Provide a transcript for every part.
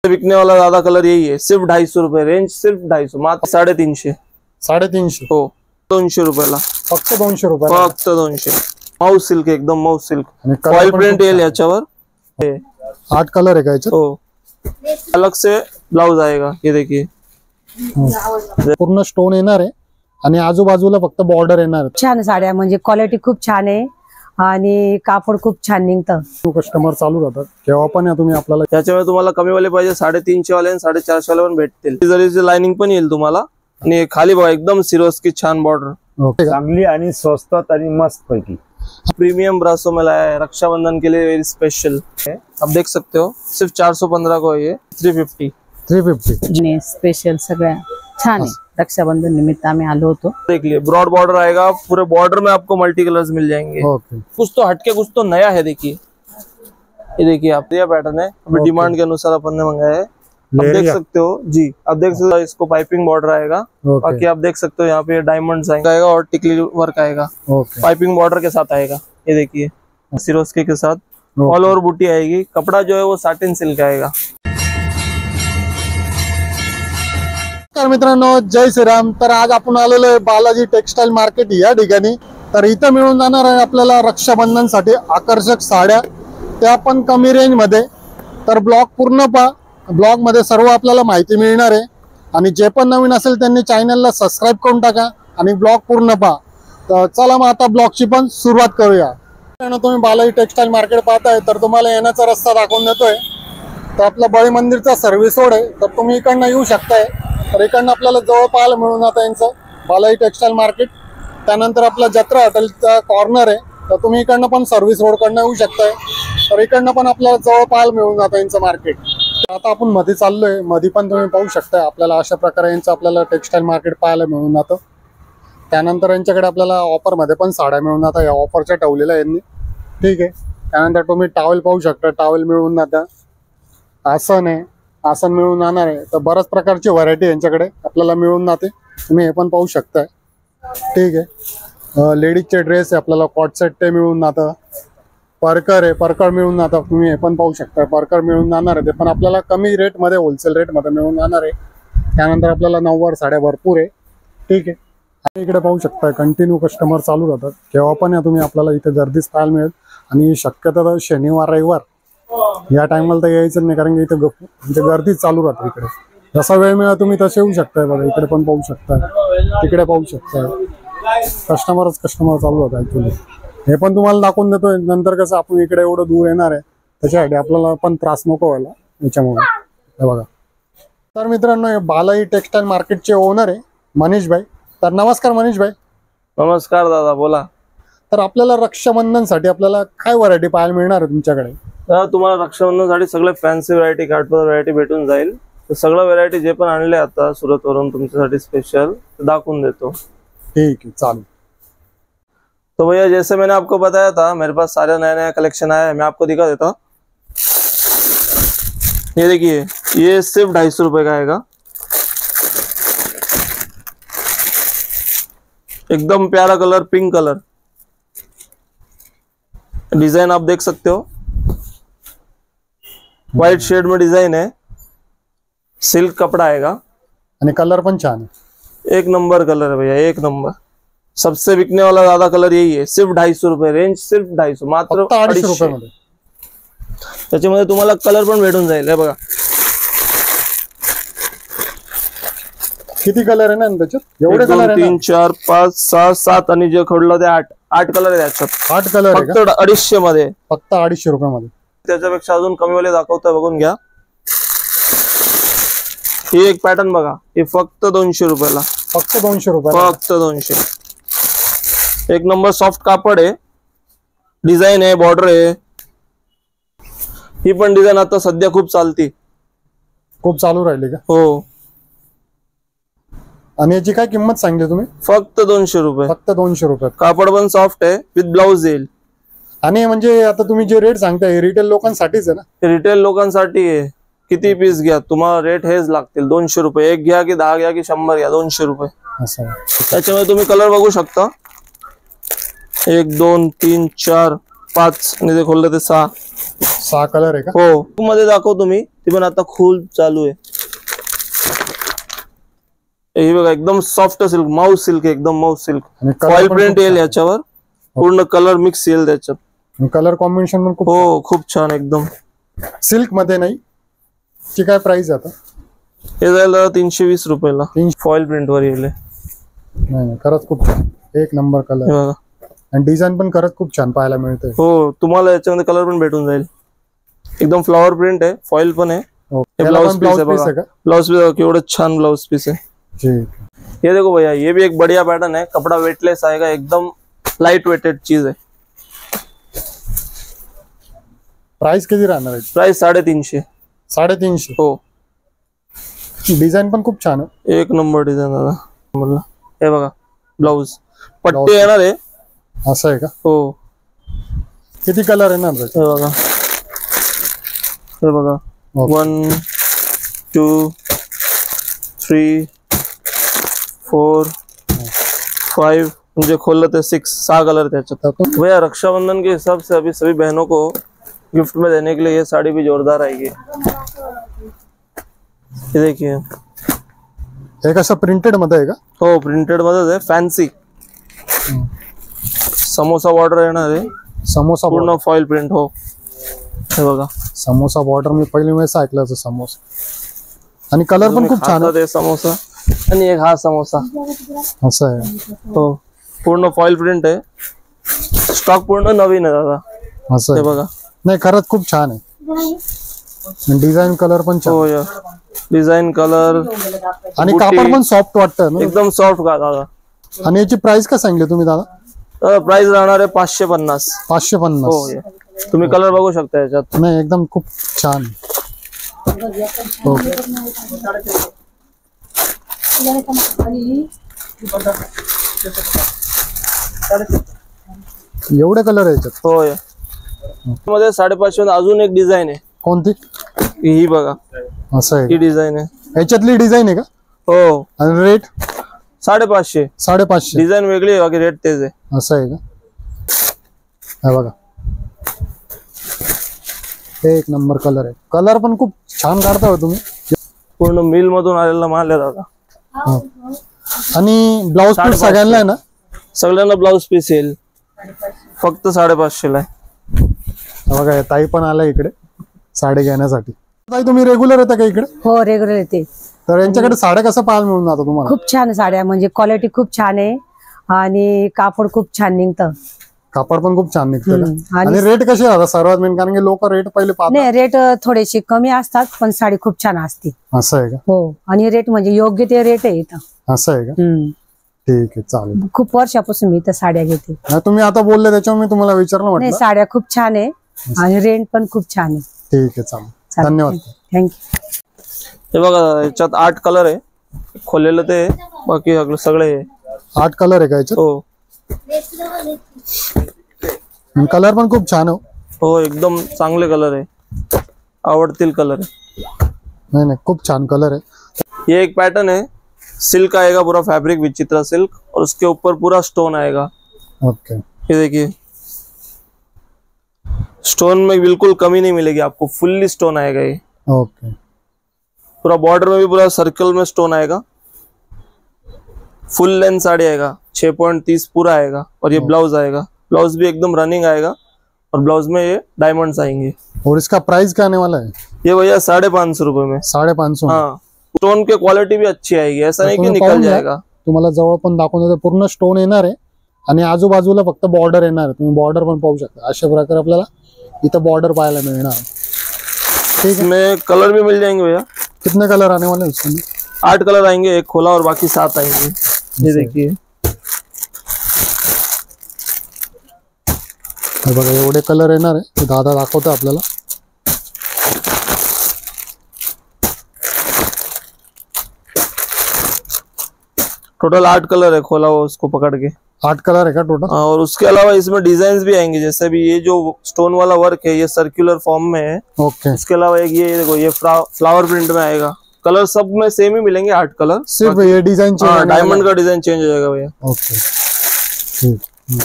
बिकने वाला ज्यादा कलर यही है, सिर्फ 250 रुपये रेंज, सिर्फ 250, मात्र 350. 350 हो, 200 रुपयाला, फक्त 200 रुपये, फक्त 200. माऊस सिल्क, एकदम माऊस सिल्क, ऑइल प्रिंट येईल याच्यावर. 8 कलर आहे का याच्यात? हो, अलग से ब्लाउज आएगा, ये देखिए पूर्ण स्टोन येणार आहे आणि आजूबाजूला फक्त बॉर्डर येणार आहे. छान साड्या, म्हणजे क्वालिटी खूप छान आहे आणि कापड खूप छान निघतं. कस्टमर चालू राहतात केव्हा पण या तुम्ही आपल्याला. त्याच्यामुळे तुम्हाला कमी वाले पाहिजे 350 वाले आणि 450 वाले पण भेटतील. जरीची लाइनिंग पण येईल तुम्हाला. आणि खाली बघा एकदम सिरोस्की छान बॉर्डर, चांगली आणि स्वस्तात आणि मस्त पैकी प्रीमियम ब्रासो में लाया है रक्षाबंधन के लिए, वेरी स्पेशल है. आप देख सकते हो, सिर्फ 415 को है ये, 350 स्पेशल सगळ्या छान आहे. रक्षाबंधन निमित्त आम्ही आलो होतो. देखिए ब्रॉड बॉर्डर आएगा, पूरे बॉर्डर में आपको मल्टी कलर्स मिल जाएंगे. कुछ तो हटके, कुछ तो नया है. देखिए ये देखिए आप, यह पैटर्न है, अभी डिमांड के अनुसार अपन ने मंगाया है. आप देख सकते हो जी, आप देख सकते हो इसको पाइपिंग बॉर्डर आएगा. बाकी आप देख सकते हो यहाँ पे डायमंड्स आएगा और टिकली वर्क आएगा. पाइपिंग बॉर्डर के साथ आएगा. ये देखिए सिरोस्की के साथ ऑल ओवर बूटी आएगी. कपड़ा जो है वो साटिन सिल्क आएगा. मित्रांनो, जय श्रीराम. तर आज आपण आलेलो आहे बालाजी टेक्सटाईल मार्केट या ठिकाणी. तर इथं मिळून जाणार आहे आपल्याला रक्षाबंधनसाठी आकर्षक साड्या, त्या पण कमी रेंज मध्ये. तर ब्लॉग पूर्ण पहा, ब्लॉग मध्ये सर्व आपल्याला माहिती मिळणार आहे. आणि जे पण नवीन असेल त्यांनी चॅनलला सबस्क्राईब करून टाका आणि ब्लॉग पूर्ण पहा. तर चला मग आता ब्लॉगची पण सुरुवात करूया. तुम्ही बालाजी टेक्सटाईल मार्केट पाहताय तर तुम्हाला येण्याचा रस्ता दाखवून देतोय. तर आपला बळी मंदिरचा सर्व्हिस रोड आहे, तर तुम्ही इकडनं येऊ शकताय. तर इकडनं आपल्याला जवळ पाहायला मिळून आता यांचं बालाजी टेक्सटाईल मार्केट. त्यानंतर आपला जत्रा हॉटेलचा कॉर्नर आहे, तर तुम्ही इकडनं पण सर्व्हिस रोड कडनं येऊ शकताय. तर इकडनं पण आपल्याला जवळ पाहायला मिळून जातं यांचं मार्केट. आता आपण मध्ये चाललोय, मध्ये पण तुम्ही पाहू शकताय आपल्याला अशा प्रकारे यांचं आपल्याला टेक्सटाईल मार्केट पाहायला मिळून जातं. त्यानंतर यांच्याकडे आपल्याला ऑफर मध्ये पण साड्या मिळून जातात, या ऑफरच्या ठेवलेल्या यांनी. ठीक आहे. त्यानंतर तुम्ही टॉवेल पाहू शकता, टॉवेल मिळून जातं. आसन आहे, आसन मिळून जाणार आहे. तर बऱ्याच प्रकारची व्हरायटी यांच्याकडे आपल्याला मिळून जाते, तुम्ही हे पण पाहू शकताय. ठीक आहे. लेडीजचे ड्रेस आहे आपल्याला, कॉट सेट ते मिळून जातं. परकर आहे, परकर मिळून जातं, तुम्ही हे पण पाहू शकता. परकर मिळून जाणार आहे, ते पण आपल्याला कमी रेटमध्ये, होलसेल रेटमध्ये मिळून जाणार आहे. त्यानंतर आपल्याला नऊवार साड्या भरपूर आहे. ठीक आहे. इकडे पाहू शकता कंटिन्यू कस्टमर चालू राहतात केव्हा पण या तुम्ही, आपल्याला इथे गर्दीच पाहायला मिळेल. आणि शक्यतो शनिवार रविवार या टायमाला तर यायचं नाही, कारण की इथे म्हणजे गर्दीच चालू राहते. इकडे जसा वेळ मिळाला तुम्ही तसे येऊ शकताय. बघा इकडे पण पाहू शकताय, तिकडे पाहू शकताय. कस्टमर चालू होता ऍक्च्युली. हे पण तुम्हाला दाखवून देतोय. नंतर कसं आपण इकडे एवढं दूर येणार आहे, त्याच्यासाठी आपल्याला पण त्रास नको व्हायला याच्यामुळे. हे बघा. तर मित्रांनो, हे बालाजी टेक्सटाईल मार्केटचे ओनर आहे मनीष भाई. तर नमस्कार मनीष भाई. नमस्कार दादा, बोला. तर आपल्याला रक्षाबंधनसाठी आपल्याला काय व्हरायटी पाहायला मिळणार आहे तुमच्याकडे? तुम्हाला रक्षाबंधनसाठी सगळे फॅन्सी व्हरायटी, काठपदर व्हरायटी भेटून जाईल. तर सगळं व्हरायटी जे पण आणले आता सुरत वरून तुमच्यासाठी स्पेशल दाखवून देतो. ठीक है, चालू. तो भैया जैसे मैंने आपको बताया था, मेरे पास सारे नया नया कलेक्शन आया है, मैं आपको दिखा देता हूँ. ये देखिए, ये सिर्फ 250 रुपए का आएगा. एकदम प्यारा कलर, पिंक कलर. डिजाइन आप देख सकते हो, व्हाइट शेड में डिजाइन है. सिल्क कपड़ा आएगा आणि कलर पण छान है. एक नंबर कलर है भैया, एक नंबर. सबसे बिकने वाला ज्यादा कलर यही है, सिर्फ 250 रुपये रेंज, सिर्फ 250, मात्र 250 रुपये. त्याच्यामध्ये तुम्हाला कलर पण भेटून जाईल. हे बघा किती कलर आहे ना त्याच्यात? एवढे कलर 3, 4, 5, 6, 7 आणि जे खोडलं ते 8 कलर आहे त्याच्यात. 8 कलर फक्त 250 मध्ये, फक्त 250 रुपयामध्ये. त्याच्यापेक्षा अजून कमी वाले दाखवतोय, बघून घ्या. ही एक पॅटर्न बघा, हे फक्त 200 रुपयाला. फक्त 200 रुपये, फक्त 200. एक नंबर सॉफ्ट कापड आहे, डिझाईन आहे, बॉर्डर आहे. ही पण डिझाईन आता सध्या खूप चालती, खूप चालू राहिली का? हो. आणि याची काय किंमत सांगितली तुम्ही? फक्त 200 रुपये. फक्त 200 रुपये. कापड पण सॉफ्ट आहे, विथ ब्लाउज येईल. आणि म्हणजे आता तुम्ही जे रेट सांगताय रिटेल लोकांसाठीच आहे ना? रिटेल लोकांसाठी आहे. किती पीस घ्या, तुम्हाला रेट हेच लागतील. 200 रुपये. एक घ्या की 10 घ्या की 100 घ्या, 200 रुपये. असं. त्याच्यामध्ये तुम्ही कलर बघू शकता, 1, 2, 3, 4, 5 आणि ते खोललं ते 6. 6 कलर आहे का? हो मध्ये दाखवतो मी, ती पण आता खूल चालू आहे. हे बघा एकदम सॉफ्ट सिल्क, माऊस सिल्क, एकदम माऊस सिल्क. फॉइल प्रिंट येईल याच्यावर, पूर्ण कलर मिक्स येईल त्याच्यात. कलर कॉम्बिनेशन पण खूप हो खूप छान एकदम. सिल्क मध्ये नाही ची काय प्राइस आता? हे जाईल 320 रुपयाला. फॉइल प्रिंट वर येईल. नाही खरंच खूप छान, एक नंबर कलर बघा. आणि डिझाईन पण खरंच खूप छान पाहायला मिळते. हो तुम्हाला याच्यामध्ये कलर पण भेटून जाईल. एकदम फ्लॉवर प्रिंट आहे, फॉइल पण आहे. ब्लाउज पीस है बघा, ब्लाउज पीस केवढं छान ब्लाउज पीस है. ये देखो भैया, ये भी एक बढ़िया पैटर्न है. कपड़ा वेटलेस आएगा, एकदम लाइट वेटेड चीज है. प्राइस किती राहणार आहे? प्राइस 350. 350. हो. डिझाईन पण खूप छान आहे, एक नंबर डिझाईन दादा. म्हणलं हे बघा ब्लाउज पट्टी येणार आहे. असं आहे का? हो. किती कलर येणार? हे बघा, हे बघा 1 2 3 4 5 मुझे खोल लेते 6 कलर त्याच्यात. भैया रक्षाबंधन के हिसाब से अभी सभी बहनों को गिफ्ट में देने के लिए ये साड़ी भी जोरदार आएगी. ये देखिए, हे कसं प्रिंटेड मध्ये आहे का? हो प्रिंटेड मध्येच आहे, फॅन्सी. समोसा बॉर्डर येणार आहे, समोसा पूर्ण फॉइल प्रिंट. हो हे बघा समोसा बॉर्डर, मी पहिली वेळेस ऐकलं होतं समोसा. आणि कलर पण खूप छान आहे. समोसा आणि एक हा समोसा असं आहे. हो पूर्ण फॉइल प्रिंट आहे, स्टॉक पूर्ण नवीन आहे दादा. असं हे आहे बघा. नाही खरंच खूप छान आहे. डिझाईन कलर पण छान. हो या डिझाइन कलर आणि कापड पण सॉफ्ट वाटतं ना, एकदम सॉफ्ट का दादा. आणि याची प्राइस काय सांगली तुम्ही दादा? प्राइस राहणार आहे 550. 550. हो तुम्ही कलर बघू शकता याच्यात. नाही एकदम खूप छान. हो. एवढे कलर आहे याच्यात? हो या मध्ये 550 अजून एक डिझाईन आहे. कोणती? ही बघा, असं आहे ही डिझाईन आहे. याच्यातली डिझाईन आहे का? हो. आणि रेट 550. 550. डिझाईन वेगळी आहे, बाकी रेट तेच आहे. असं आहे का? हा बघा, एक नंबर कलर आहे. कलर पण खूप छान काढता हो तुम्ही. पूर्ण मिल मधून आलेला माल आहे दादा. आणि ब्लाउज पीस सगळ्यांना आहे ना? सगळ्यांना ब्लाउज पीस येईल, फक्त 550 ला आहे. बघा ताई पण आला इकडे साडी घेण्यासाठी. ताई तुम्ही रेग्युलर येता का इकडे? हो रेग्युलर येते. तर यांच्याकडे साड्या कसं पाहायला मिळून जातं तुम्हाला? खूप छान साड्या, म्हणजे क्वालिटी खूप छान आहे आणि कापड खूप छान निघतं. कापड पण खूप छान निघतं. आणि रेट कसे आता सर्वात मेन, कारण की लोक रेट पहिले पाहतात. नाही रेट थोडेसे कमी असतात, पण साडी खूप छान असते. असं आहे का? हो. आणि रेट म्हणजे योग्य ते रेट आहे इथं. असं आहे का? ठीक आहे चालेल. खूप वर्षापासून मी इथं साड्या घेते. तुम्ही आता बोलले त्याच्यामुळे मी तुम्हाला विचारलं. नाही साड्या खूप छान आहे आणि रेंट पण खूप छान आहे. ठीक आहे चालेल, धन्यवाद. थँक्यू. हे बघा याच्यात 8 कलर आहे, खोललेलं ते बाकी सगळे 8 कलर आहे का याच्यात? हो. कलर पण खूप छान हो एकदम चांगले कलर आहे, आवडतील कलर आहे. नहीं नहीं खूप छान कलर है। ये एक पैटर्न है, सिल्क आएगा पूरा फैब्रिक विचित्रा सिल्क और उसके ऊपर पूरा स्टोन आएगा। ओके ये देखिए स्टोन में बिल्कुल कमी नहीं मिलेगी आपको, फुल्ली स्टोन आएगा ये। ओके पूरा बॉर्डर में भी पूरा सर्कल में स्टोन आएगा, फुल लेंथ साड़ी आएगा, 6.30 पूरा आएगा और ये ब्लाउज आएगा, ब्लाउज भी एकदम रनिंग आएगा और ब्लाउज में ये डायमंड्स आएंगे। और इसका प्राइस क्या आने वाला है? ये भैया 550 रुपए में। 550? हाँ स्टोन की क्वालिटी भी अच्छी आएगी, ऐसा नहीं कि निकल जाएगा। तुम्हाला जवळ पण दाखवून देतो, पूर्ण स्टोन येणार आहे आणि आजूबाजूला फक्त बॉर्डर येणार आहे, तुम्ही बॉर्डर पण पाहू शकता। अशा प्रकारे आपल्याला इथं बॉर्डर पाहायला मिळणार आहे। ठीक है, इसमें कलर भी मिल जाएंगे भैया। कितने कलर आने वाले हैं इसमें? 8 कलर आएंगे, एक खोला और बाकी 7 आएंगे। ये देखिए बघा एवढे कलर येणार आहे, दादा दाखवतो आपल्याला। टोटल 8 कलर है, खोला हुआ उसको पकड़ के 8 कलर है का टोटल? और उसके अलावा इसमें डिजाइन भी आएंगे, जैसे भी ये जो स्टोन वाला वर्क है ये सर्कुलर फॉर्म में है। ओके इसके अलावा एक ये देखो ये फ्लावर प्रिंट में आएगा। कलर सब में सेम ही मिलेंगे, 8 कलर, सिर्फ ये डिजाइन चेंज, डायमंड का डिजाइन चेंज हो जाएगा भैया। ओके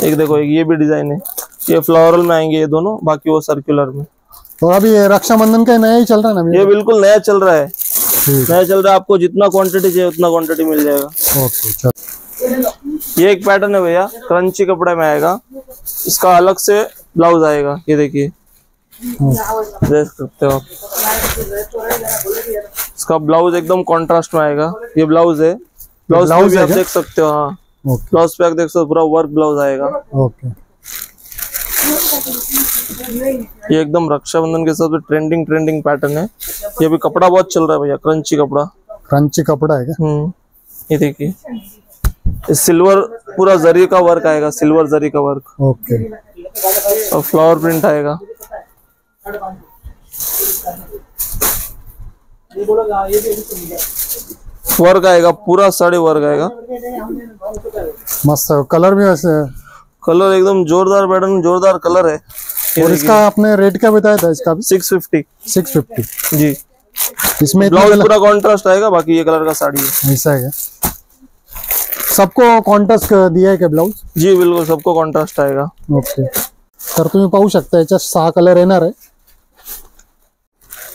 एक देखो एक ये भी डिजाइन है, ये फ्लोरल में आएंगे ये दोनों, बाकी वो सर्कुलर में। तो अभी रक्षाबंधन का नया ही चल रहा है ना? ये बिल्कुल नया चल रहा है, नया चल रहा है। आपको जितना क्वांटिटी चाहिए उतना क्वांटिटी मिल जाएगा। ओके चल। ये एक पैटर्न है भैया, क्रंची कपड़े में आएगा, इसका अलग से ब्लाउज आएगा। ये देखिए, देख सकते हो आप, इसका ब्लाउज एकदम कॉन्ट्रास्ट में आएगा। ये ब्लाउज है, ब्लाउज भी आप देख सकते हो। हाँ, ब्लाउज पे आप देख सकते हो, पूरा वर्क ब्लाउज आएगा। ओके, ये एकदम रक्षाबंधन के साथ ट्रेंडिंग पैटर्न है। ये भी कपड़ा बहुत चल रहा है भैया, क्रंची कपड़ा। क्रंची कपड़ा है क्या? ये देखिए, सिल्वर पूरा जरी का वर्क आएगा, सिल्वर जरी का वर्क। ओके, और फ्लावर प्रिंट आएगा। वर्क आएगा, पूरा साड़ी वर्क आएगा। मस्त कलर भी वैसे है। कलर एकदम जोरदार पैटर्न, जोरदार कलर है। और इसका आपने रेट क्या बताया था? इसका भी 650। 650 जी। इसमें ब्लाउज पूरा कॉन्ट्रास्ट आएगा, बाकी ये कलर का साड़ी है। ऐसा है क्या? सबको कॉन्ट्रास्ट दिया है क्या ब्लाउज? जी बिल्कुल, सबको कॉन्ट्रास्ट आएगा। ओके, तर तुम्ही पाहू शकता याच्यात 6 कलर येणार आहे।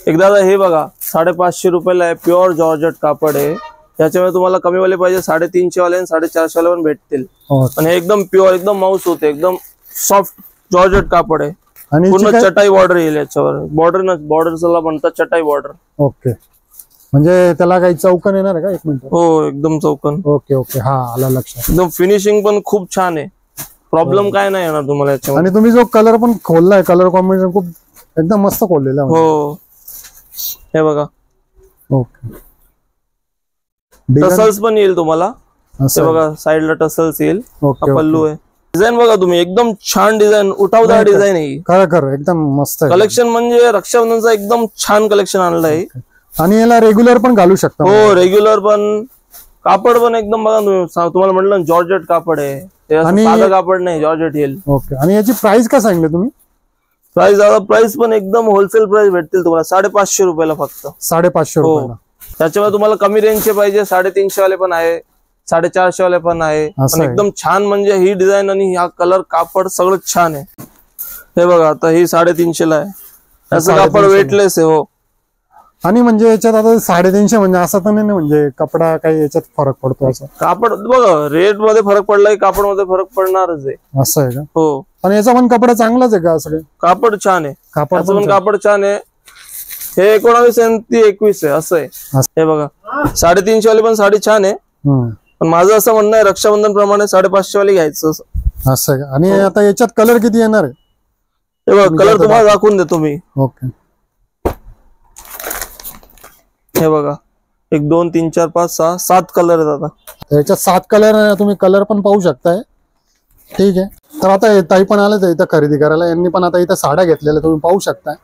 एक दादा हे बघा, 550 रुपयाला आहे, प्युअर जॉर्जेट कापड आहे। याच्यामध्ये तुम्हाला कमीवाले पाहिजे 350 वाले आणि 450 वाले पण भेटतील। आणि हे एकदम प्युअर, एकदम माऊस होते, एकदम सॉफ्ट जॉर्जेट कापड आहे। आणि पूर्ण चटाई बॉर्डर येईल याच्यावर, बॉर्डरला म्हणतात चटाई बॉर्डर। ओके, म्हणजे त्याला काही चौकन येणार आहे का? एक मिनिट। हो, एकदम चौकन। ओके ओके, हा आला लक्षात। एकदम फिनिशिंग पण खूप छान आहे, प्रॉब्लेम काय नाही येणार तुम्हाला याच्यामध्ये। आणि तुम्ही जो कलर पण खोललाय, कलर कॉम्बिनेशन खूप एकदम मस्त खोललेला आहे। हो, हे बघा। ओके, टसल्स पण येईल तुम्हाला, हे बघा साइडला टसल्स येईल। पल्लू आहे, डिझाइन बघा तुम्ही, एकदम छान डिझाइन, उठावदार डिझाइन आहे। खरं एकदम मस्त आहे कलेक्शन, म्हणजे रक्षाबंधनचा एकदम छान कलेक्शन आणलं आहे। आणि याला रेग्युलर पण घालू शकता? हो, रेग्युलर पण। कापड पण एकदम बघा तुम्हाला म्हटलं जॉर्जेट कापड आहे, साधं कापड नाही, जॉर्जेट येईल। ओके, आणि याची प्राइस काय सांगितली तुम्ही? प्राइस पण एकदम होलसेल प्राइस भेटतील तुम्हाला 550 रुपयाला फक्त। 550 रुपयाला? त्याच्यामध्ये तुम्हाला कमी रेंजचे पाहिजे 350 वाले पण आहे, 450 वाले पण आहे। पण एकदम छान, म्हणजे ही डिझाइन आणि हा कलर, कापड सगळं छान आहे। हे बघा, आता ही 350 ला आहे, याचं कापड वेटलेस आहे। हो, आणि म्हणजे याच्यात आता 350 म्हणजे असं तर नाही म्हणजे कपडा काही याच्यात फरक पडतो असं? कापड बघा, रेट मध्ये फरक पडलाय, कापड मध्ये फरक पडणारच आहे। असं आहे का? हो, पण याचा पण कपडा चांगलाच आहे का? असं कापड छान आहे, कापड पण कापड छान आहे। हे 19 आणि ती 21 आहे, असं आहे। हे बघा, 350 वाली पण साडी छान आहे, पण माझं असं म्हणणं आहे रक्षाबंधन प्रमाणे 550 वाली घ्यायचं। असं आहे? आणि आता याच्यात कलर किती येणार आहे? हे बघा, कलर तुम्हाला दाखवून देतो मी। ओके, हे बघा, 1 2 3 4 5 6 7 कलर आहेत। आता याच्यात 7 कलर आहे, तुम्ही कलर पण पाहू शकताय। ठीक आहे, तर आता ताई पण आले तर इथं खरेदी करायला, यांनी पण आता इथं साड्या घेतलेल्या तुम्ही पाहू शकताय।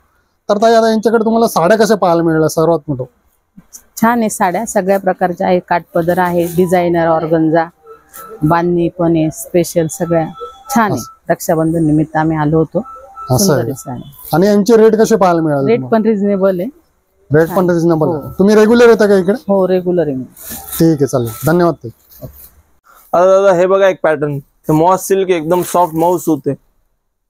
तर ताई, आता यांच्याकडे तुम्हाला साड्या कशा पाहायला मिळाल्या? सर्वात मोठं छान आहे, साड्या सगळ्या प्रकारच्या आहे, काठपदर आहे, डिझायनर, ऑर्गन्झा, बांधणी पण आहे, स्पेशल सगळ्या छान आहे। रक्षाबंधन निमित्त आम्ही आलो होतो। आणि यांचे रेट कसे पाहायला मिळाले? रेट पण रिजनेबल आहे। रेट पण रिजनेबल आहे। तुम्ही रेग्युलर येता का इकडे? हो, रेग्युलर आहे। ठीक आहे, चालेल, धन्यवाद ताई। आता दादा हे बघा, एक पॅटर्न, मॉस सिल्क, एकदम सॉफ्ट माऊस होते।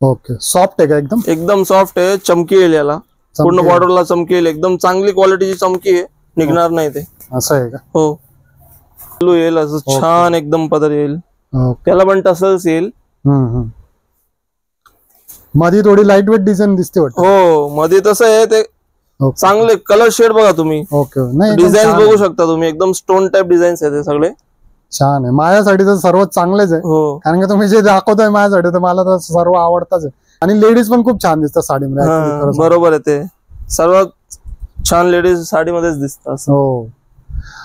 ओके, सॉफ्ट आहे का? एकदम सॉफ्ट आहे, चमकी येईल याला, पूर्ण बॉर्डरला चमकी येईल, एकदम चांगली क्वालिटीची चमकी आहे, निघणार नाही ते। असं आहे का? हो, पल्लू येईल असं छान, एकदम पदर येईल, त्याला पण टसल्स येईल। मध्ये थोडी लाईट वेट डिझाईन दिसते वाटतं? हो, मध्ये तसं आहे ते, चांगले कलर शेड बघा तुम्ही। ओके, डिझाईन बघू शकता तुम्ही, एकदम स्टोन टाइप डिझाईन्स आहेत सगळे, छान आहे। माझ्यासाठी तर सर्वात चांगलेच आहे। हो, कारण की तुम्ही जे दाखवताय माझ्यासाठी तर मला तर सर्व आवडताच आहे। आणि लेडीज पण खूप छान दिसतात साडीमध्ये। बरोबर आहे, ते सर्वात छान लेडीज साडीमध्येच दिसतात। हो,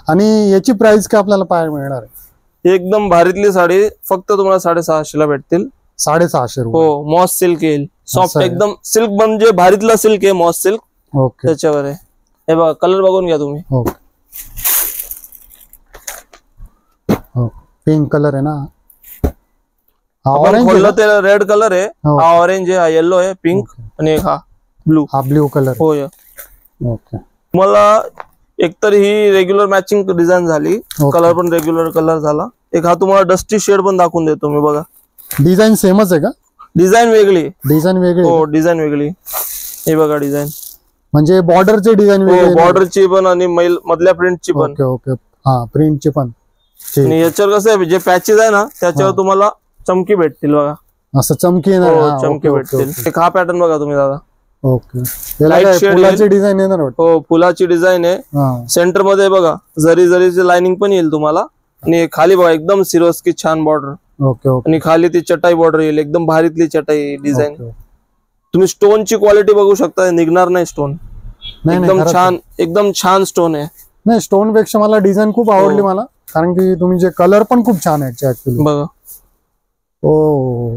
आणि याची प्राइस काय आपल्याला पाहायला मिळणार आहे? एकदम भारीतली साडी फक्त तुम्हाला 650 ला भेटतील। 650 रुपये? हो, मॉस सिल्क येईल, सॉफ्ट एकदम सिल्क, म्हणजे भारीतला सिल्क आहे मॉस सिल्क। ओके, त्याच्यावर आहे। हे बघा, कलर बघून घ्या तुम्ही। ओके, पिंक कलर आहे ना? ऑरेंज, रेड कलर आहे, हा ऑरेंज आहे, हा येलो आहे, पिंक, आणि एक हा ब्लू, हा ब्लू कलर। हो या। ओके, मला एकतर ही रेग्युलर मॅचिंग डिझाईन झाली, कलर पण रेग्युलर कलर झाला। एक हा तुम्हाला डस्टी शेड पण दाखवून देतो मी, बघा। डिझाईन सेमच आहे का? डिझाईन वेगळी. डिझाईन वेगळी. हो डिझाईन वेगळी. हे बघा डिझाईन म्हणजे बॉर्डरची डिझाईन वेगळी. बॉर्डरची पण आणि मधल्या प्रिंटची पण. Okay okay. हा प्रिंटची पण. आणि याच्यावर कसं आहे जे पॅचेस आहे ना त्याच्यावर तुम्हाला चमकी भेटतील बघा. असं चमकी चमकी भेटतील. एक हा पॅटर्न बघा तुम्ही दादा. ओके. फुलाची डिझाईन आहे ना. हो फुलाची डिझाईन आहे. सेंटर मध्ये बघा जरीची लाइनिंग पण येईल तुम्हाला. आणि खाली बघा एकदम सिरोस्की छान बॉर्डर. Okay okay. आणि खाली ती चटाई बॉर्डर येईल एकदम भारीतली चटाई डिझाईन. तुम्ही स्टोनची क्वालिटी बघू शकता निघणार नाही स्टोन. एकदम छान स्टोन आहे. नाही स्टोन पेक्षा मला डिझाईन खूप आवडली मला. कारण की तुम्ही जे कलर पण खूप छान आहे ऍक्च्युअली बघा. ओ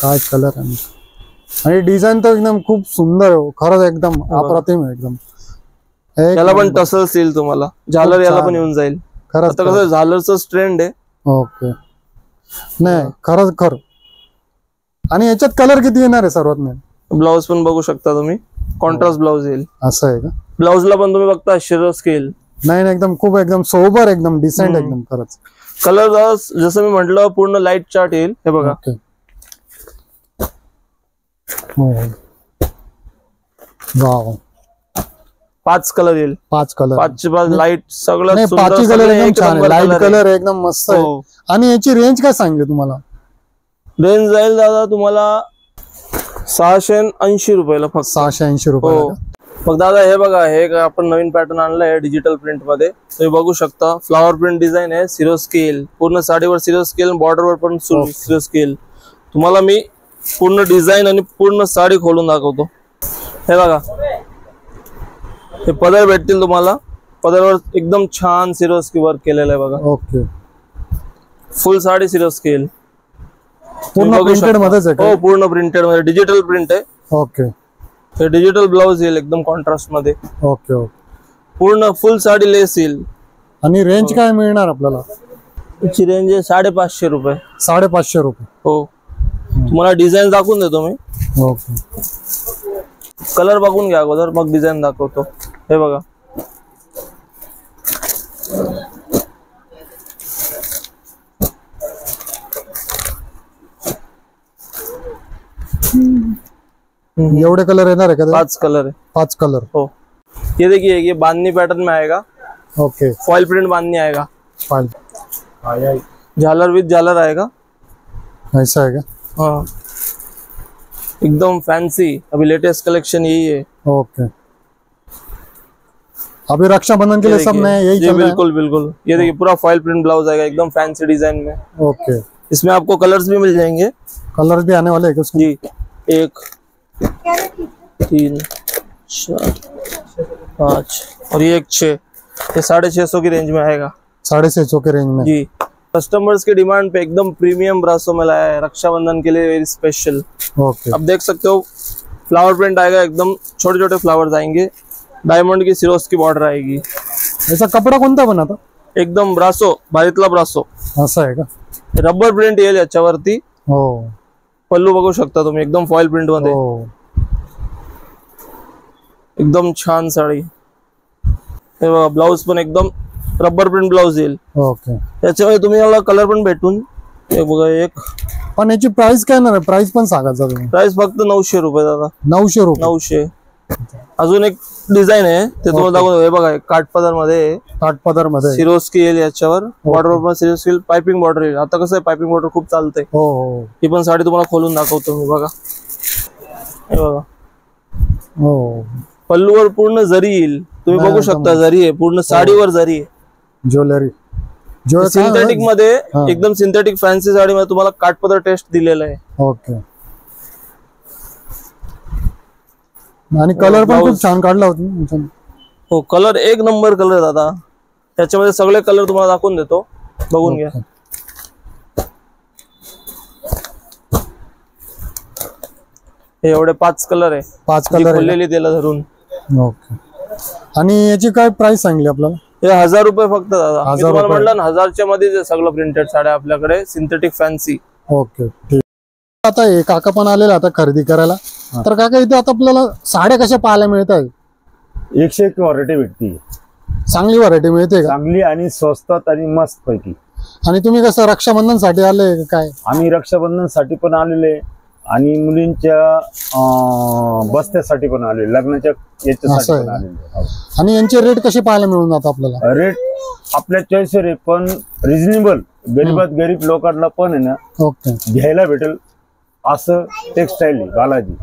काय कलर आहे. आणि डिझाईन तर एकदम खूप सुंदर आहे खरंच एकदम अप्रतिम आहे एकदम. याला पण टसल्स येईल तुम्हाला. झालर याला पण येऊन जाईल. खरंच आता कसं झालरचं ट्रेंड आहे. ओके. नाही खरंच खरं. आणि याच्यात कलर किती येणार आहे सर्वात मेन. ब्लाऊज पण बघू शकता तुम्ही कॉन्ट्रास्ट ब्लाऊज येईल. असं आहे का. ब्लाऊजला पण तुम्ही बघता सिरोस्की येईल. नाही एकदम खूप एकदम सोबर एकदम डिसेंट एकदम खरंच. कलर जसं मी म्हटलं पूर्ण लाईट चार्ट येईल. हे बघा. वाव. 5 कलर येईल. 5 कलर. 5 लाईट सगळं. 5 कलर एकदम छान आहे. लाईट कलर एकदम मस्त आहे. आणि याची रेंज काय सांगली तुम्हाला. रेंज जाईल दादा तुम्हाला 680 रुपयाला फक्त. 680 रुपये. मग दादा हे बघा हे आपण नवीन पॅटर्न आणलाय डिजिटल प्रिंट मध्ये. तुम्ही बघू शकता फ्लावर प्रिंट डिझाईन आहे. सिरोस्की येईल पूर्ण साडीवर. सिरोस्की येईल बॉर्डरवर पण सिरोस्की येईल. तुम्हाला मी पूर्ण डिझाईन आणि पूर्ण साडी खोलून दाखवतो. हे बघा हे पदर भेटतील तुम्हाला. पदरवर एकदम छान सिरोस्की वर्क केलेलं आहे बघा. ओके. फुल साडी सिरोस्की येईल. पूर्ण प्रिंटेड मध्येच आहे. हो पूर्ण प्रिंटेड मध्ये डिजिटल प्रिंट आहे. ओके. हे डिजिटल ब्लाउज येईल एकदम कॉन्ट्रास्ट मध्ये. Okay okay. पूर्ण फुल साडी लेस येईल. आणि रेंज काय मिळणार आपल्याला. याची रेंज आहे 550 रुपये. 550 रुपये. हो. तुम्हाला डिझाईन दाखवून देतो मी. ओके. कलर बघून घ्या अगोदर मग डिझाईन दाखवतो. हे बघा एवढे कलर येणार है क्या? 5 कलर है। 5 कलर। हो। ये देखिए ये बांधनी पैटर्न में आएगा। ओके। फॉइल प्रिंट बांधनी आएगा। फॉइल झालर विद झालर आएगा। ऐसा है क्या? हाँ एकदम फैंसी, अभी लेटेस्ट कलेक्शन यही है। ओके। अभी रक्षाबंधन के लिए सब नए यही चल रहा है। बिल्कुल बिल्कुल। ये देखिए पूरा फॉइल प्रिंट ब्लाउज आएगा एकदम फैंसी डिजाइन में। ओके। इसमें आपको कलर्स भी मिल जाएंगे। कलर्स भी आने वाले हैं उसमें? जी 1 3 4 5 और ये एक 6। ये 650 की रेंज में आएगा। 650 के रेंज में जी। कस्टमर्स की डिमांड पे एकदम प्रीमियम ब्रासो में लाया है रक्षाबंधन के लिए, वेरी स्पेशल। ओके। अब देख सकते हो फ्लावर प्रिंट आएगा, एकदम छोटे छोटे फ्लावर्स आएंगे, डायमंड की सिरोस की बॉर्डर आएगी। ऐसा कपड़ा कोणता बना था? एकदम ब्रासो, भारीतला ब्रासो। असं आहे का? रबर प्रिंट येईल याच्यावरती। हो। पल्लू बघू शकता तुम्ही एकदम फॉइल प्रिंट मध्ये। हो। एकदम छान साडी। हे बघा ब्लाउज पण एकदम रबर प्रिंट ब्लाउज येईल। ओके। त्याच्यामध्ये तुम्ही याला कलर पण भेटून हे बघा एक। पण याची प्राइस काय ना? प्राइस पण सांगा तुम्ही। प्राइस फक्त 900 रुपये दादा। 900 रुपये। 900। अजून एक डिझाइन आहे ते तुम्हाला दाखवतो। हे बघा काठपदर मध्ये, काठपदर मध्ये सिरोस्की येईल याच्यावर, बॉर्डर पण सिरोस्की येईल, पाइपिंग बॉर्डर येईल। आता कसं आहे पाइपिंग बॉर्डर खूप चालतंय। हो हो। ही पण साडी तुम्हाला खोलून दाखवतो मी बघा। हे बघा हो। पल्लूवर पूर्ण जरी येईल, तुम्ही बघू शकता जरी आहे पूर्ण साडीवर जरी आहे। ज्वेलरी सिंथेटिक मध्ये एकदम सिंथेटिक फॅन्सी साडी मध्ये तुम्हाला काठपदर टेस्ट दिलेला आहे। ओके। आणि कलर पण खूप छान काढला होता। हो कलर एक नंबर कलर दादा। त्याच्यामध्ये सगळे कलर तुम्हाला दाखवून देतो, बघून घ्या। हे एवढे 5 कलर आहे। 5 कलर खोललेली त्याला धरून। ओके। आणि याची काय प्राइस सांगली आपल्याला? हे 1000 रुपये फक्त दादा। मी तुम्हाला म्हटलं ना 1000च्या मध्ये सगळं प्रिंटेड साड्या आपल्याकडे, सिंथेटिक फॅन्सी। ओके ठीक। आता हे काका पण आलेला आता खरेदी करायला। तर काका इथे आता आपल्याला साड्या कशा पाहायला मिळतात? 101 व्हरायटी भेटती। चांगली व्हरायटी मिळते का? चांगली आणि स्वस्तात आणि मस्त पैकी। आणि तुम्ही कसं रक्षाबंधन साठी आले काय? आम्ही रक्षाबंधन साठी पण आलेले आणि मुलींच्या बस्त्यासाठी पण आले, लग्नाच्या याच्यासाठी पण आलेले. आणि यांचे रेट कसे पाहायला मिळून जातात आपल्याला? रेट आपल्या चॉईसवर आहे, पण रिजनेबल, गरीबात गरीब लोकांना पण आहे ना ओके घ्यायला भेटेल असं टेक्सटाईल आहे बालाजी.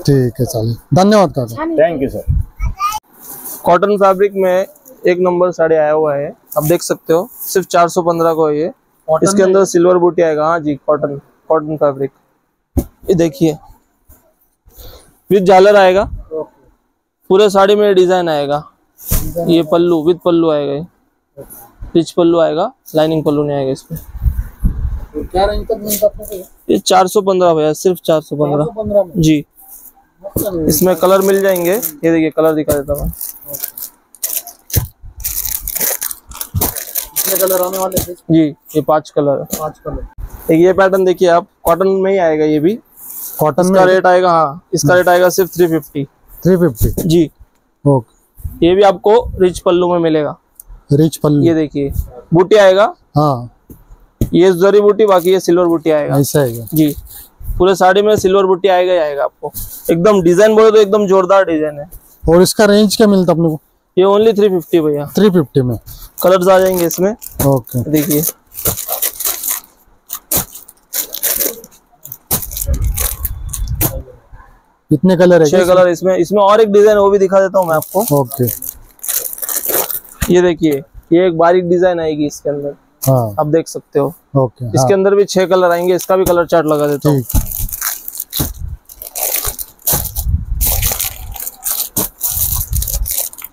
ठीक है, चालेल, धन्यवाद काका. Thank you sir. Cotton fabric में एक नंबर साड़ी आया हुआ है, आप देख सकते हो. सिर्फ 415 को है ये. इसके अंदर सिल्वर बूटी आएगा. हाँ जी, कॉटन फैब्रिक. ये देखिए विद झालर आएगा, पूरे साड़ी में डिजाइन आएगा. ये पल्लू विद पल्लू आएगा, ये रिच पल्लू आएगा, लाइनिंग पल्लू नहीं आएगा इसमें. क्या रेंज तक मिलता है? ये 415 भैया, सिर्फ 415 जी. इसमें कलर मिल जाएंगे. ये देखिए कलर दिखा देता हूँ मैं. कितने कलर आने वाले हैं? जी ये 5 कलर है. 5 कलर. एक ये पैटर्न देखिए आप, कॉटन में ही आएगा. ये भी कॉटन का रेट आएगा. हाँ, इसका रेट आएगा सिर्फ 350 जी. ओके. ये भी आपको रिच पल्लू में मिलेगा. रिच पल्लू. ये देखिए बूटी आएगा. हाँ, ये जरी बूटी, बाकी ये सिल्वर बूटी आएगा. ऐसा है जी. पूरे साड़ी में सिल्वर बूटी आएगा ही आएगा आपको. एकदम डिजाइन बोले तो एकदम जोरदार डिजाइन है. और इसका रेंज क्या मिलता अपने को? ये ओनली 350 भैया. 350 में कलर्स आ जाएंगे इसमें. ओके. देखिए कितने कलर है? 6 कलर इसमें और एक डिजाइन वो भी दिखा देता हूँ मैं आपको. ओके. ये देखिए, ये एक बारीक डिजाइन आएगी इसके अंदर. हाँ. आप देख सकते हो. ओके. इसके अंदर भी 6 कलर आएंगे. इसका भी कलर चार्ट लगा देता हूँ.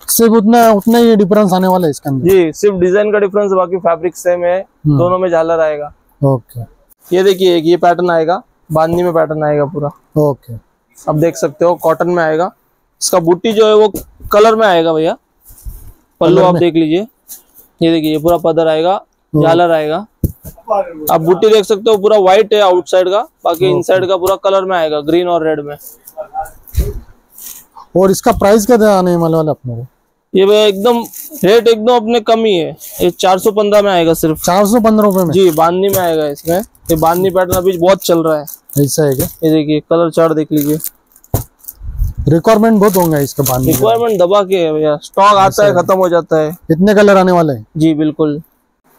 सिर्फ उतना ही डिफरेंस आने वाला है इसके अंदर? जी, सिर्फ डिजाइन का डिफरेंस, बाकी फैब्रिक सेम है. दोनों में झालर आएगा. ओके. ये देखिए एक ये पैटर्न आएगा, बांधनी में पैटर्न आएगा पूरा. ओके. आप देख सकते हो कॉटन में आएगा. इसका बूटी जो है वो कलर में आएगा भैया. पल्लू आप देख लीजिए. ये देखिए ये पूरा पदर आएगा, झालर आएगा. आप बूटी देख सकते हो, पूरा व्हाइट है आउटसाइड का, बाकी इनसाइड का पूरा कलर में आएगा, ग्रीन और रेड में. और इसका प्राइस क्या आने वाला अपने को? ये भैया एकदम रेट एकदम अपने कम ही है. ये 415 में आएगा, सिर्फ 415 रुपए में. जी, बांधनी में आएगा. इसमें ये बांधनी पैटर्न अभी बहुत चल रहा है. ऐसा है क्या? ये देखिए कलर चार्ट देख लीजिए. रिक्वायरमेंट बहुत होंगे इसका बांधने. रिक्वायरमेंट दबा के है भैया. स्टॉक आता है, खत्म हो जाता है. कितने कलर आने वाले हैं? जी बिल्कुल.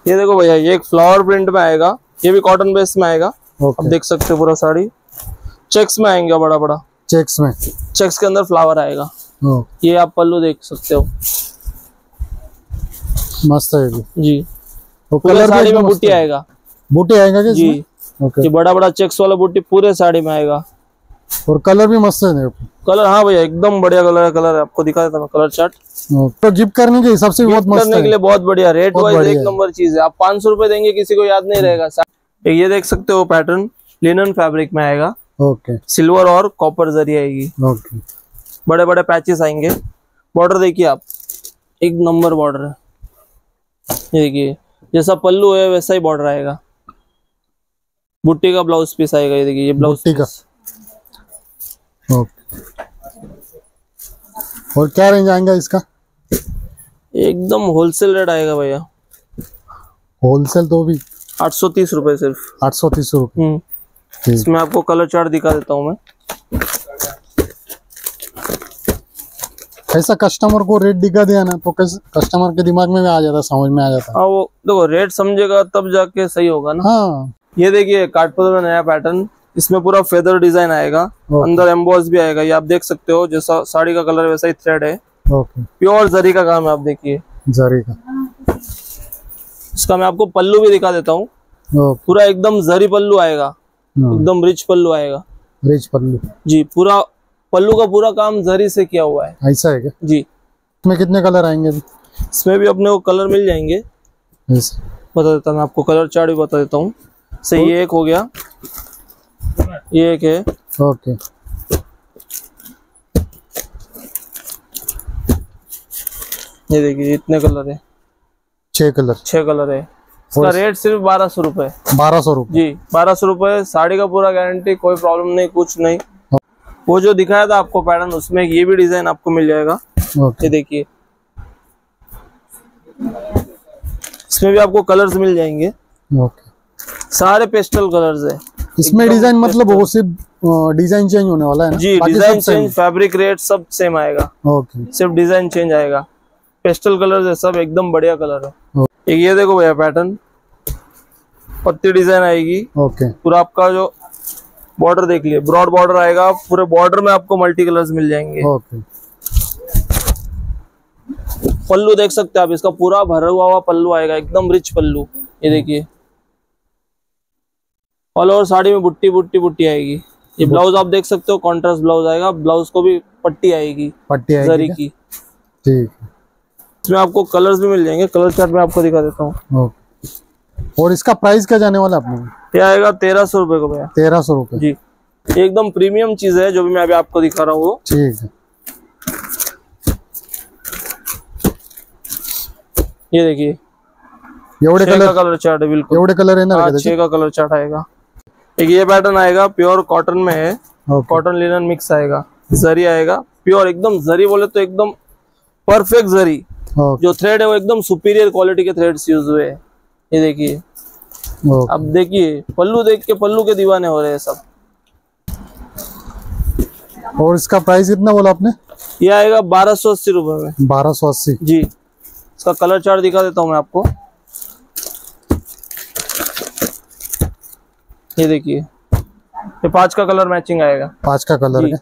ये देखो भैया, ये एक फ्लावर प्रिंट में आएगा. ये भी कॉटन बेस में आएगा. आप देख सकते हो पूरा साड़ी चेक्स में आएंगे, बड़ा बड़ा चेक्स में. चेक्स के अंदर फ्लावर आएगा. ये आप पल्लू देख सकते हो. मस्त है जी. तो पूरे साड़ी में बूटी आएगा. बूटी आएगा क्या जी. ओके. ये बड़ा बड़ा चेक्स वाला बूटी पूरे साड़ी में आएगा. और कलर भी मस्त है. कलर हाँ भैया एकदम बढ़िया कलर है. आपको दिखा देता मैं कलर चार्ट. तो गिफ्ट करने के हिसाब से बहुत मस्त करने के लिए बहुत बढ़िया. रेट वाइज एक नंबर चीज है. आप 500 रुपए देंगे, किसी को याद नहीं रहेगा. ये देख सकते हो पैटर्न लिनन फैब्रिक में आएगा. ओके. सिल्वर और कॉपर जरी आएगी. ओके. बड़े बड़े पैचेस आएंगे. बॉर्डर देखिए आप, एक नंबर बॉर्डर है. ये देखिए जैसा पल्लू है वैसा ही बॉर्डर आएगा. बुट्टी का ब्लाउज पीस आएगा. ये देखिए ये ब्लाउज का. ओके. और क्या रेंज आएगा इसका? एकदम होलसेल रेट आएगा भैया. होलसेल तो भी 830 रुपए सिर्फ. 830 रुपए. इसमें आपको कलर चार्ट दिखा देता हूँ मैं. ऐसा कस्टमर को रेट दिखा दिया ना तो कस्टमर के दिमाग में भी आ जाता, समझ में आ जाता. हाँ, वो देखो रेट समझेगा तब जाके सही होगा ना. हाँ. ये देखिए काठपदर में नया पैटर्न. इसमें पूरा फेदर डिजाइन आएगा. अंदर एम्बॉस भी आएगा. ये आप देख सकते हो, जैसा साड़ी का कलर वैसा ही थ्रेड है. ओके. प्योर जरी का काम है. आप देखिए जरी का. इसका मैं आपको पल्लू भी दिखा देता हूँ. पूरा एकदम जरी पल्लू आएगा. एकदम रिच पल्लू आएगा. रिच पल्लू. जी. पूरा पल्लू का पूरा काम जरी से किया हुआ है. ऐसा है क्या? जी. इसमें कितने कलर आएंगे? इसमें भी अपने को कलर मिल जाएंगे. बता देता मैं आपको, कलर चार्ट भी बता देता हूँ. से ये एक हो गया, ये एक है. ओके. ये देखिए इतने कलर है. 6 कलर है. इसका रेट सिर्फ 1200 रुपए. 1200 रुपए. जी 1200 रुपए. साड़ी का पूरा गारंटी, कोई प्रॉब्लम नहीं, कुछ नहीं. वो जो दिखाया था आपको पैटर्न, उसमें ये भी डिजाइन आपको मिल जाएगा. ये देखिए इसमें भी आपको कलर्स मिल जाएंगे. ओके. सारे पेस्टल कलर्स है. इसमें डिजाइन मतलब वो सिर्फ डिजाइन चेंज होने वाला है ना? जी, डिजाइन चेंज, फैब्रिक रेट सब सेम आएगा। ओके, सिर्फ डिजाइन चेंज आएगा। पेस्टल कलर है सब, एकदम बढ़िया कलर है। एक ये देखो भैया पैटर्न, पत्ती डिजाइन आएगी। ओके, पूरा आपका जो बॉर्डर देख लिया, ब्रॉड बॉर्डर आएगा, पूरे बॉर्डर में आपको मल्टी कलर्स मिल जाएंगे। ओके, पल्लू देख सकते हैं आप, इसका पूरा भरा हुआ पल्लू आएगा, एकदम रिच पल्लू। ये देखिए ऑल ओवर साड़ी में बुट्टी बुट्टी बुट्टी आएगी। ये ब्लाउज आप देख सकते हो, कॉन्ट्रास्ट ब्लाउज आएगा। ब्लाउज को भी पट्टी आएगी, जरी की। ठीक, इसमें आपको कलर्स भी मिल जाएंगे। कलर चार्ट में आपको दिखा देता हूँ। और इसका प्राइस क्या जाने वाला है अपने? ये आएगा 1300 रुपए को भैया। 1300 रुपए जी, एकदम प्रीमियम चीज है जो भी मैं अभी आपको दिखा रहा हूँ। ठीक है, ये देखिए एवढे कलर, कलर चार्ट है बिल्कुल। एवढे कलर है ना? 6 का कलर चार्ट आएगा। एक ये पैटर्न आएगा, प्योर कॉटन में है। कॉटन लिनन मिक्स आएगा, जरी आएगा प्योर, एकदम जरी बोले तो एकदम परफेक्ट जरी। जो थ्रेड है वो एकदम सुपीरियर क्वालिटी के थ्रेड्स यूज हुए हैं। ये देखिए, अब देखिए पल्लू देख के पल्लू के दीवाने हो रहे हैं सब। और इसका प्राइस कितना बोला आपने? ये आएगा 1280 रुपए में। 1280 जी। इसका कलर चार्ट दिखा देता हूँ मैं आपको। ये देखिए, ये 5 का कलर मैचिंग आएगा। 5 का कलर है।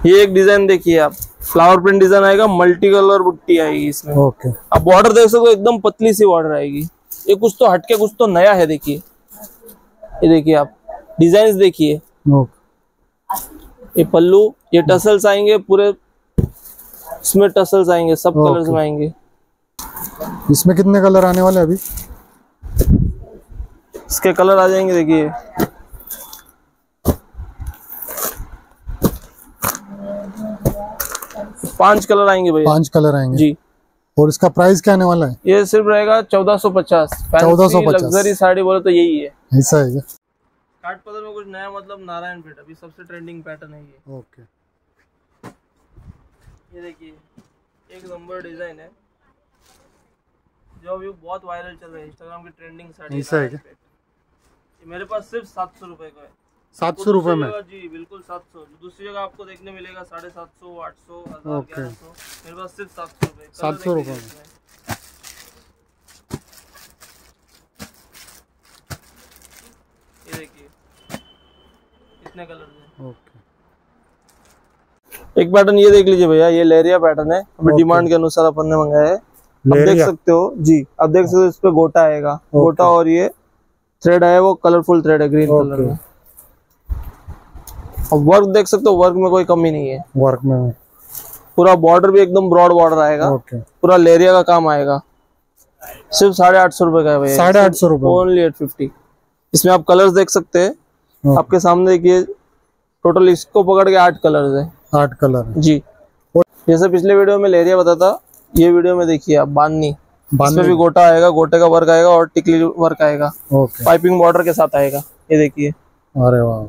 ये एक डिजाइन देखिए आप, फ्लावर प्रिंट डिजाइन आएगा, मल्टी कलर बुट्टी आएगी इसमें। ओके, आप बॉर्डर देख सकते हो, एकदम पतली सी बॉर्डर आएगी। ये कुछ तो हटके, कुछ तो नया है। देखिए, ये देखिए आप डिजाइन देखिए। ये पल्लू, ये टसल्स आएंगे पूरे, इसमें टसल्स आएंगे, सब कलर्स में आएंगे। इसमें कितने कलर आने वाले अभी? इसके कलर आ जाएंगे, देखिए 5 कलर आएंगे भैया। 5 कलर आएंगे जी। और इसका प्राइस क्या आने वाला है? ये सिर्फ रहेगा 1450। 1450 लग्जरी साड़ी बोले तो यही है। ऐसा है क्या? काट पदर में कुछ नया, मतलब नारायण पेट अभी सबसे ट्रेंडिंग पैटर्न है ये। ओके, ये देखिए एक नंबर डिजाइन है जो अभी बहुत वायरल चल रहा है, इंस्टाग्राम की ट्रेंडिंग साड़ी। ऐसा है क्या? ये मेरे पास सिर्फ 700 रुपए का है। 700 रुपए में? जी बिल्कुल 700। दूसरी जगह आपको देखने मिलेगा 750, 800, 1000, 1100। मेरे पास सिर्फ 700 रुपए। 700 रुपए में। ये देखिए कितने कलर हैं। ओके, एक पैटर्न ये देख लीजिए भैया, ये लेरिया पैटर्न है, अभी डिमांड के अनुसार अपन ने मंगाया है। आप देख सकते हो जी, आप देख सकते हो इस पे गोटा आएगा, गोटा, और ये थ्रेड है वो कलरफुल थ्रेड है, ग्रीन कलर में। और वर्क देख सकते हो, वर्क में कोई कमी नहीं है। वर्क में पूरा बॉर्डर भी एकदम ब्रॉड बॉर्डर आएगा। पूरा लेरिया का काम आएगा। सिर्फ 850 रुपए का है भैया। 850 रुपए, ओनली 850। इसमें आप कलर्स देख सकते हैं, आपके सामने देखिए। टोटल इसको पकड़ के 8 कलर्स है। 8 कलर जी। जैसे पिछले वीडियो में लेरिया बताता, ये वीडियो में देखिए आप बांधनी, इसमें भी गोटा आएगा, गोटे का वर्क आएगा और टिकली वर्क आएगा। पाइपिंग बॉर्डर के साथ आएगा। ये देखिए, अरे वाह,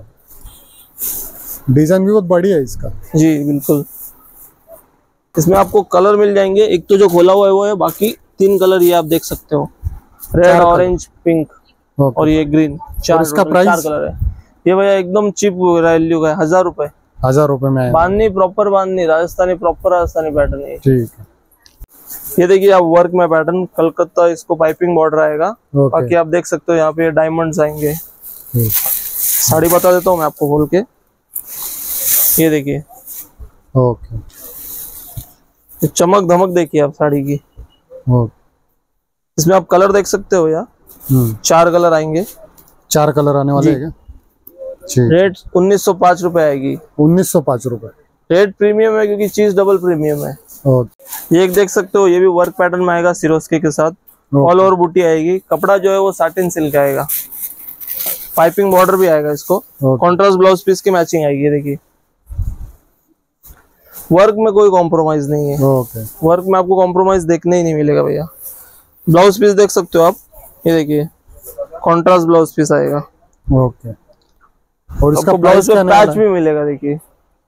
डिजाइन भी बहुत बढ़िया है इसका। जी बिल्कुल। इसमें आपको कलर मिल जाएंगे, एक तो जो खोला हुआ है वो है, बाकी 3 कलर ये आप देख सकते हो, रेड, ऑरेंज, पिंक और ये ग्रीन। 4 कलर है। ये भैया एकदम चीप वैल्यू का है, 1000 रुपए। 1000 रुपए में बांधनी, प्रॉपर बांधनी, राजस्थानी, प्रॉपर राजस्थानी पैटर्न है। ठीक है। ये देखिए आप वर्क में पैटर्न, कलकत्ता, इसको पाइपिंग बॉर्डर आएगा। बाकी आप देख सकते हो यहाँ पे डायमंड्स आएंगे। साड़ी बता देता हूँ मैं आपको खोल के। ये देखिए, ओके, चमक धमक देखिए आप साड़ी की। इसमें आप कलर देख सकते हो यार, 4 कलर आएंगे। 4 कलर आने वाले हैं। रेट 1905 रुपए आएगी। 1905 रुपए। रेट प्रीमियम है क्योंकि चीज डबल प्रीमियम है। ये एक देख सकते हो, ये भी वर्क पैटर्न में आएगा, सिरोस्की के साथ ऑल ओवर बूटी आएगी। कपड़ा जो है वो साटिन सिल्क आएगा, पाइपिंग बॉर्डर भी आएगा इसको। कॉन्ट्रास्ट ब्लाउज पीस की मैचिंग आएगी। देखिए वर्क में कोई कॉम्प्रोमाइज नहीं है। वर्क में आपको कॉम्प्रोमाइज देखने ही नहीं मिलेगा भैया। ब्लाउज पीस देख सकते हो आप, ये देखिए कॉन्ट्रास्ट ब्लाउज पीस आएगा। ओके, और इसका ब्लाउज में पैच भी मिलेगा। देखिए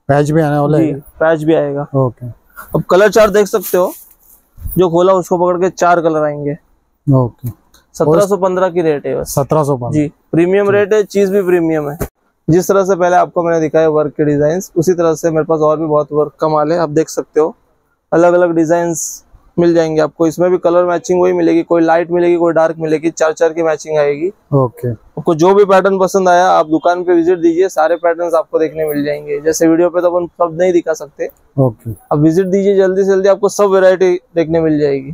पैच भी आने वाला है, पैच भी आएगा। ओके, अब कलर चार्ट देख सकते हो, जो खोला उसको पकड़ के 4 कलर आएंगे। ओके, 1715 की रेट है बस। 1715 जी। प्रीमियम रेट है, चीज भी प्रीमियम है। जिस तरह से पहले आपको मैंने दिखाया वर्क के डिजाइन, उसी तरह से मेरे पास और भी बहुत वर्क का माल है। आप देख सकते हो अलग अलग डिजाइन मिल जाएंगे आपको। इसमें भी कलर मैचिंग वही मिलेगी, कोई लाइट मिलेगी कोई डार्क मिलेगी, 4-4 की मैचिंग आएगी। ओके, आपको जो भी पैटर्न पसंद आया आप दुकान पे विजिट दीजिए, सारे पैटर्न्स आपको देखने मिल जाएंगे। जैसे वीडियो पे तो अपन सब नहीं दिखा सकते, ओके, आप विजिट दीजिए जल्दी से जल्दी, आपको सब व्हरायटी देखने मिल जाएगी।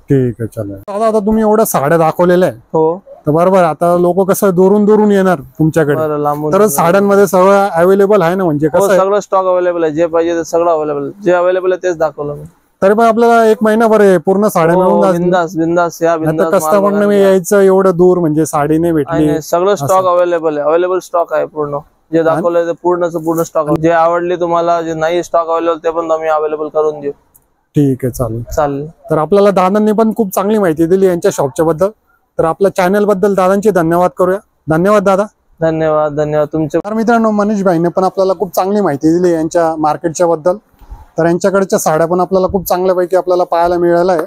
ठीक आहे, चालेल दादा। आता तुम्ही एवढ्या साड्या दाखवलेल्या आहे, हो तर बरोबर आता लोक कसं दुरून येणार तुमच्याकडे, बरं, लांबून तर साड्यांमध्ये सगळं अवेलेबल आहे ना, म्हणजे हो, कसं आहे? सगळं स्टॉक अवेलेबल आहे, जे पाहिजे ते सगळं अवेलेबल, जे अवेलेबल आहे तेच दाखवलं मी। तरी पण आपल्याला एक महिनाभर आहे पूर्ण साड्या मिळून जातील. बिंदास बिंदास या, बिंदास कस्टमरने मी यायचं एवढं दूर, म्हणजे साडी नाही भेटली. नाही, सगळं स्टॉक अवेलेबल आहे, अवेलेबल स्टॉक आहे पूर्ण। जे दाखवलंय ते पूर्ण स्टॉक, जे आवडली तुम्हाला, जे नाही स्टॉक अवेलेबल ते पण आम्ही अवेलेबल करून देऊ। ठीक आहे, चालेल चालेल। तर आपल्याला दादांनी पण खूप चांगली माहिती दिली यांच्या शॉपच्या बद्दल, तर आपल्या चॅनल बद्दल दादांचे धन्यवाद करूया। धन्यवाद दादा। धन्यवाद धन्यवाद तुमचे। तर मित्रांनो, मनीष भाईने पण आपल्याला खूप चांगली माहिती दिली यांच्या मार्केटच्या बद्दल। तर यांच्याकडच्या साड्या पण आपल्याला खूप चांगल्यापैकी आपल्याला पाहायला मिळाल्या आहे।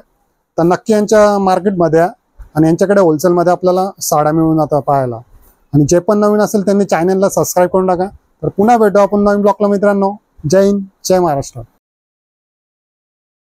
तर नक्की यांच्या मार्केटमध्ये आणि यांच्याकडे होलसेलमध्ये आपल्याला साड्या मिळून आता पाहायला। आणि जे पण नवीन असेल त्यांनी चॅनलला सबस्क्राईब करून टाका। तर पुन्हा भेटू आपण नवीन ब्लॉगला मित्रांनो। जय हिंद, जय महाराष्ट्र।